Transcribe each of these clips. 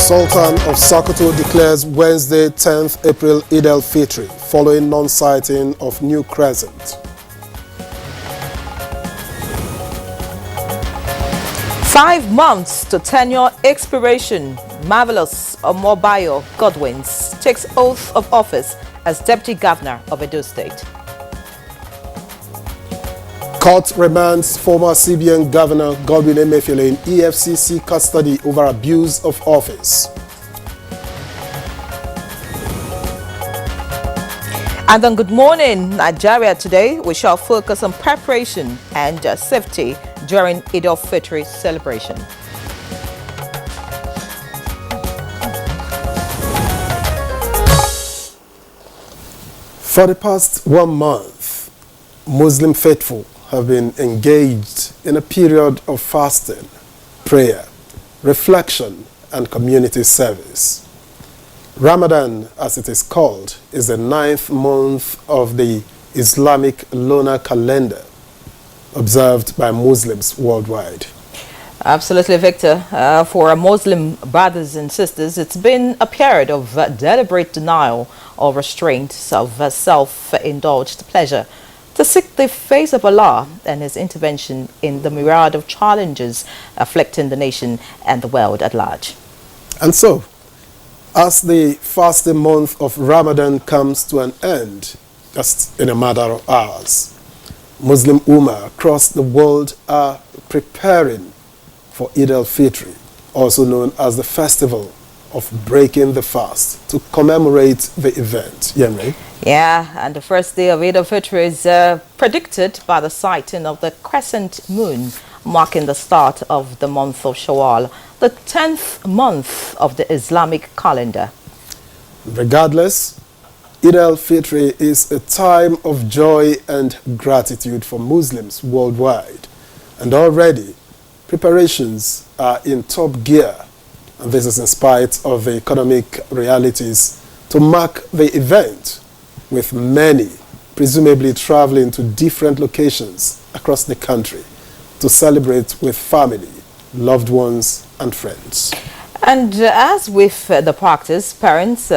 Sultan of Sokoto declares Wednesday 10th April Eid al-Fitr following non-sighting of new crescent. 5 months to tenure expiration. Marvelous Omobayo Godwins takes oath of office as Deputy Governor of Edo State. Court remands former CBN Governor Godwin Emefiele in EFCC custody over abuse of office. And on Good Morning Nigeria today, we shall focus on preparation and safety during Eid al-Fitr celebration. For the past 1 month, Muslim faithful have been engaged in a period of fasting, prayer, reflection, and community service. Ramadan, as it is called, is the 9th month of the Islamic lunar calendar, observed by Muslims worldwide. Absolutely, Victor. For our Muslim brothers and sisters, it's been a period of deliberate denial or restraint of self-indulged pleasure to seek the face of Allah and His intervention in the myriad of challenges afflicting the nation and the world at large. And so, as the fasting month of Ramadan comes to an end, just in a matter of hours, Muslim Ummah across the world are preparing for Eid al-Fitr, also known as the festival of breaking the fast, to commemorate the event. Yemre? Yeah, and the first day of Eid al-Fitr is predicted by the sighting of the crescent moon, marking the start of the month of Shawwal, the 10th month of the Islamic calendar. Regardless, Eid al-Fitr is a time of joy and gratitude for Muslims worldwide, and already preparations are in top gear, and this is in spite of the economic realities to mark the event, with many presumably traveling to different locations across the country to celebrate with family, loved ones, and friends. And as with the practice, parents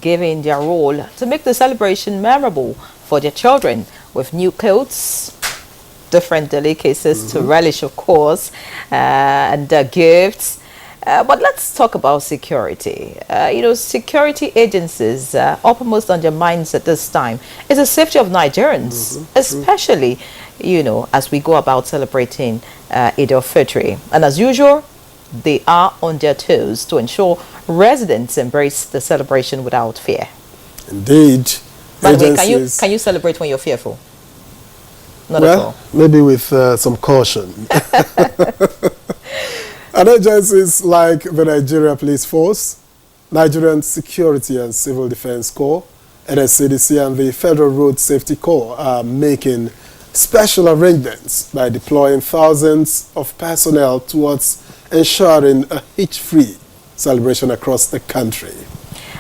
giving their role to make the celebration memorable for their children with new clothes, different delicacies to relish, of course, and gifts. But let's talk about security. Security agencies uppermost on their minds at this time is the safety of Nigerians, especially, as we go about celebrating Eid al-Fitr. And as usual, they are on their toes to ensure residents embrace the celebration without fear. Indeed. By the way, can you celebrate when you're fearful? Not at all. Maybe with some caution. And agencies like the Nigeria Police Force, Nigerian Security and Civil Defense Corps, NSCDC, and the Federal Road Safety Corps are making special arrangements by deploying thousands of personnel towards ensuring a hitch-free celebration across the country.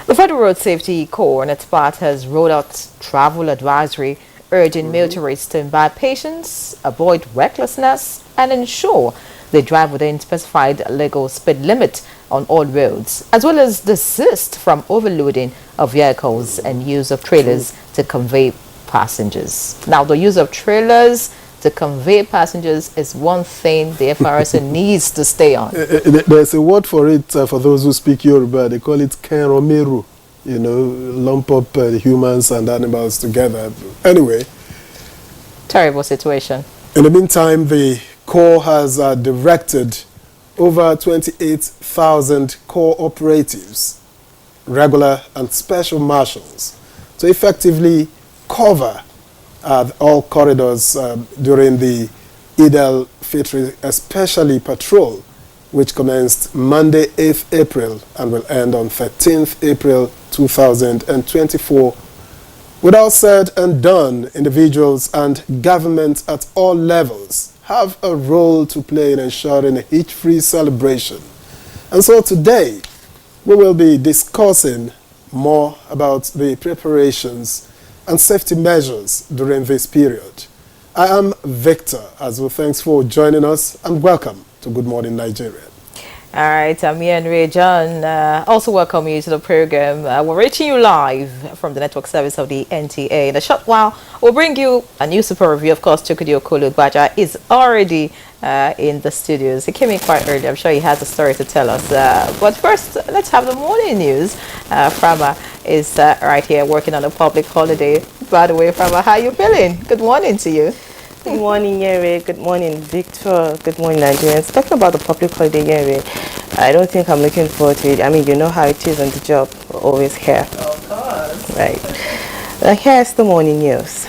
The Federal Road Safety Corps, on its part, has rolled out travel advisory urging motorists to imbibe patience, avoid recklessness, and ensure they drive within specified legal speed limit on all roads, as well as desist from overloading of vehicles and use of trailers to convey passengers. Now, the use of trailers to convey passengers is one thing the FRS needs to stay on. There's a word for it for those who speak Yoruba. They call it kenromeru. Lump up humans and animals together. Anyway. Terrible situation. In the meantime, the Corps has directed over 28,000 Corps operatives, regular and special marshals, to effectively cover all corridors during the Eid al-Fitr, especially patrol, which commenced Monday 8th April and will end on 13th April 2024. With all said and done, individuals and governments at all levels have a role to play in ensuring a hitch-free celebration. And so today, we will be discussing more about the preparations and safety measures during this period. I am Victor, as well. Thanks for joining us and welcome to Good Morning Nigeria. All right, I'm Ian Ray John. Also welcome you to the program. We're reaching you live from the network service of the NTA. In a short while, we'll bring you a new super review. Of course, Chukudi Okulu Baja is already in the studios. He came in quite early. I'm sure he has a story to tell us. But first, let's have the morning news. Frama is right here working on a public holiday. By the way, Frama, how are you feeling? Good morning to you. Good morning, Yeri. Good morning, Victor. Good morning, Nigerians. Talking about the public holiday, Yeri, I don't think I'm looking forward to it. I mean, you know how it is on the job. We're always here. Of course. Right. Here's the morning news.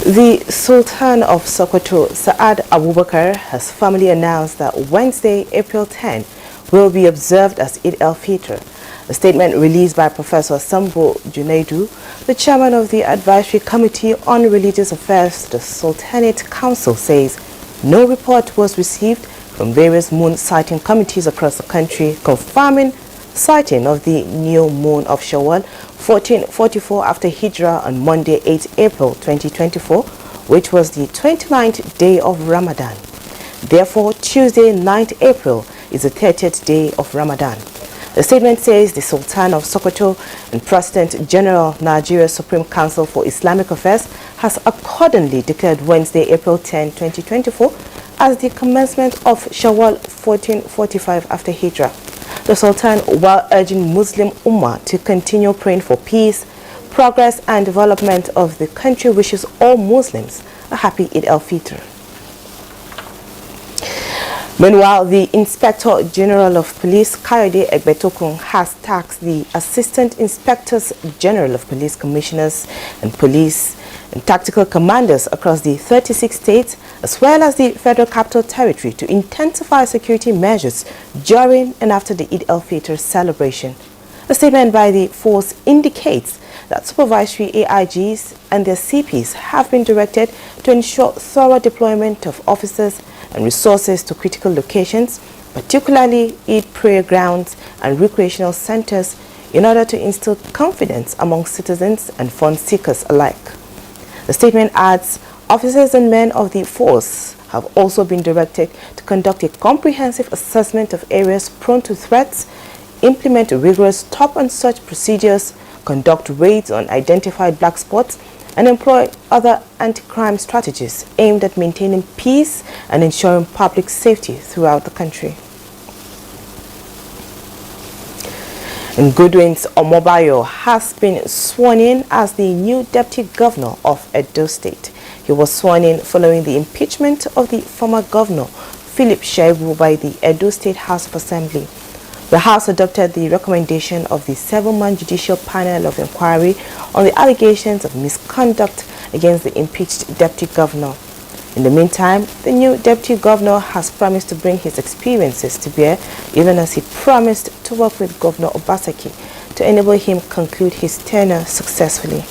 The Sultan of Sokoto, Saad Abubakar, has formally announced that Wednesday, April 10, will be observed as Eid al-Fitr. A statement released by Professor Sambo Junaidu, the chairman of the Advisory Committee on Religious Affairs, the Sultanate Council, says no report was received from various moon sighting committees across the country confirming sighting of the new moon of Shawwal 1444 after Hijrah on Monday, 8 April 2024, which was the 29th day of Ramadan. Therefore, Tuesday, 9th April is the 30th day of Ramadan. The statement says the Sultan of Sokoto and President General Nigeria Supreme Council for Islamic Affairs has accordingly declared Wednesday, April 10, 2024 as the commencement of Shawwal 1445 after Hijrah. The Sultan, while urging Muslim Ummah to continue praying for peace, progress and development of the country, wishes all Muslims a happy Eid al-Fitr. Meanwhile, the Inspector General of Police, Kayode Egbetokun, has tasked the Assistant Inspectors General of Police Commissioners and Police and Tactical Commanders across the 36 states, as well as the Federal Capital Territory, to intensify security measures during and after the Eid al-Fitr celebration. A statement by the force indicates that supervisory AIGs and their CPs have been directed to ensure thorough deployment of officers and resources to critical locations, particularly Eid prayer grounds and recreational centers, in order to instill confidence among citizens and fund seekers alike. The statement adds, officers and men of the force have also been directed to conduct a comprehensive assessment of areas prone to threats, implement rigorous stop-and-search procedures, conduct raids on identified black spots, and employ other anti-crime strategies aimed at maintaining peace and ensuring public safety throughout the country. And Goodwin's Omobayo has been sworn in as the new Deputy Governor of Edo State. He was sworn in following the impeachment of the former governor, Philip Shaibu, by the Edo State House of Assembly. The House adopted the recommendation of the 7-man judicial panel of inquiry on the allegations of misconduct against the impeached deputy governor. In the meantime, the new deputy governor has promised to bring his experiences to bear, even as he promised to work with Governor Obaseki to enable him conclude his tenure successfully.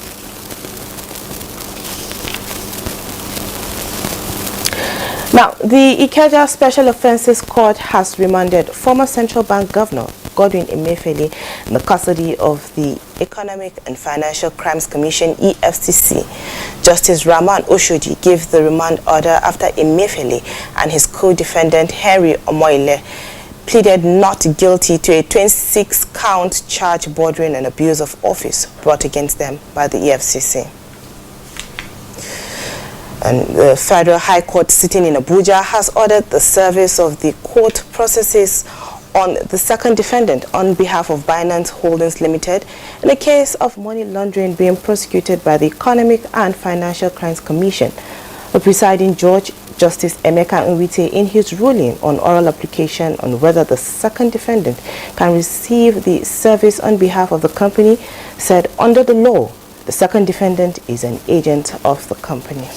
Now, the Ikeja Special Offences Court has remanded former Central Bank Governor Godwin Emefiele in the custody of the Economic and Financial Crimes Commission (EFCC). Justice Rahman Oshodi gave the remand order after Emefiele and his co-defendant Henry Omoile pleaded not guilty to a 26-count charge bordering on abuse of office brought against them by the EFCC. And the Federal High Court sitting in Abuja has ordered the service of the court processes on the second defendant on behalf of Binance Holdings Limited in a case of money laundering being prosecuted by the Economic and Financial Crimes Commission. The presiding judge, Justice Emeka Nwite, in his ruling on oral application on whether the second defendant can receive the service on behalf of the company, said under the law, the second defendant is an agent of the company.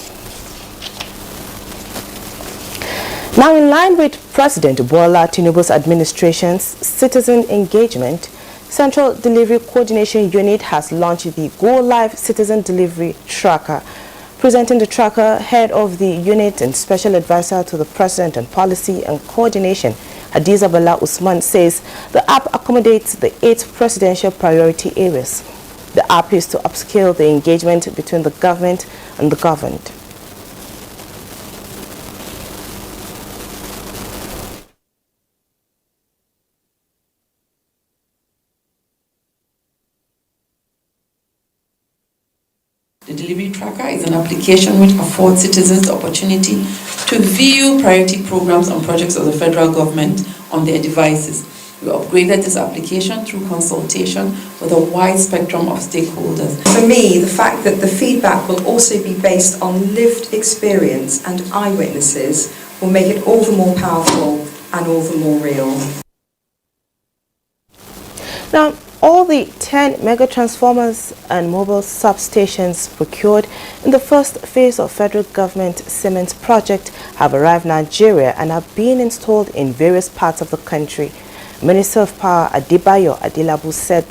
Now, in line with President Bola Tinubu's administration's citizen engagement, Central Delivery Coordination Unit has launched the Go Live Citizen Delivery Tracker. Presenting the tracker, head of the unit and special advisor to the President on Policy and Coordination, Hadiza Bala Usman, says the app accommodates the 8 presidential priority areas. The app is to upscale the engagement between the government and the governed. The delivery tracker is an application which affords citizens the opportunity to view priority programs and projects of the federal government on their devices. We upgraded this application through consultation with a wide spectrum of stakeholders. For me, the fact that the feedback will also be based on lived experience and eyewitnesses will make it all the more powerful and all the more real. Now, all the 10 mega transformers and mobile substations procured in the first phase of federal government cement project have arrived in Nigeria and are being installed in various parts of the country. Minister of Power Adebayo Adelabu said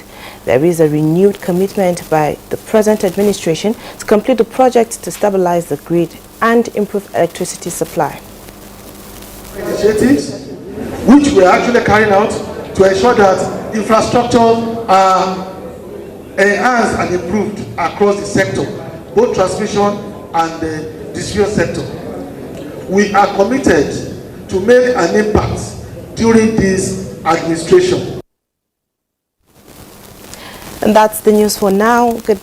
there is a renewed commitment by the present administration to complete the project to stabilize the grid and improve electricity supply. Initiatives which we are actually carrying out to ensure that infrastructure are enhanced and improved across the sector, both transmission and the distribution sector. We are committed to make an impact during this administration. And that's the news for now. Good